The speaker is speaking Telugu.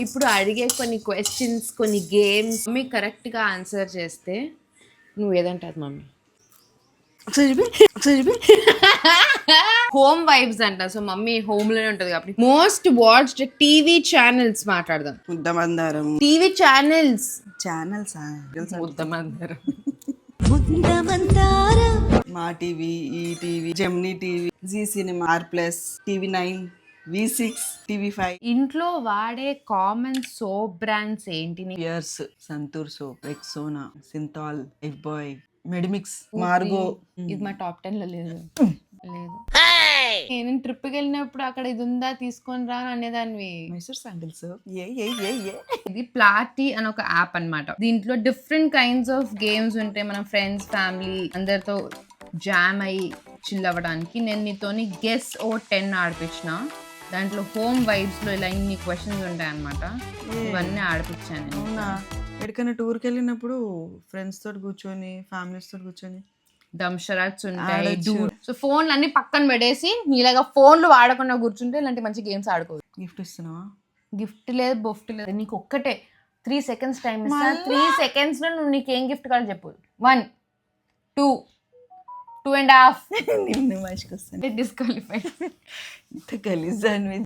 ఇప్పుడు అడిగే కొన్ని క్వశ్చన్స్, కొన్ని గేమ్స్ మీకు కరెక్ట్గా ఆన్సర్ చేస్తే నువ్వు ఏదంటారు మమ్మీ? హోమ్ వైబ్స్ అంట. సో మమ్మీ హోమ్ లోనే ఉంటది కాబట్టి. మోస్ట్ వాచ్డ్ టీవీ ఛానల్స్ మాట్లాడదాం. ముద్దమందారం. TV channels Muddamandaram, Maa TV, ETV, Gemini TV, Zee cinema, R+, TV9, V6, TV5. ఇంట్లో వాడే కామన్ సోప్ బ్రాండ్స్ ఏంటి? Pears, Santoor soap, Rexona, Cinthol, ఎఫ్ బాయ్, మెడిమిక్స్, మార్గో. ఇది మా టాప్ 10 లో లేదు. నేను ట్రిప్కి వెళ్ళినప్పుడు అక్కడ ఇది ఉందా తీసుకొని రా అనేదాన్ని. మైసూర్ శాండిల్స్. ఇది ప్లాటీ అని ఒక యాప్ అన్నమాట. దీంట్లో డిఫరెంట్ కైండ్స్ ఆఫ్ గేమ్స్ ఉంటాయి. మన ఫ్రెండ్స్, ఫ్యామిలీ అందరితో జామ్ అయ్యి చిల్ అవ్వడానికి. నేను నీతోని గెస్ ఓ 10 ఆడిపించిన. దాంట్లో హోమ్ వైబ్స్ లో ఇలా ఇన్ని క్వశ్చన్స్ ఉంటాయి అన్నమాట. ఇవన్నీ ఆడిపించాను. అవునా? ఎక్కడికైనా టూర్కి వెళ్ళినప్పుడు ఫ్రెండ్స్ తోటి కూర్చొని, ఫ్యామిలీస్ తోటి కూర్చొని దంషరాట్స్ ఉంటాయి. సో ఫోన్లు అన్ని పక్కన పెట్టేసి నీలాగా ఫోన్లు వాడకుండా కూర్చుంటే ఇలాంటి మంచి గేమ్స్ ఆడుకోవచ్చు. గిఫ్ట్ ఇస్తున్నావా? గిఫ్ట్ లేదు, బొఫ్ట్ లేదు. నీకు ఒక్కటే 3 seconds టైం ఇస్తా. 3 seconds లో నువ్వు నీకు ఏం గిఫ్ట్ కావాలి చెప్పు. 1, 2, 2.5. నిన్ను మర్చికొస్తాను. డిస్క్వాలిఫైడ్. ఇంత గలీజ్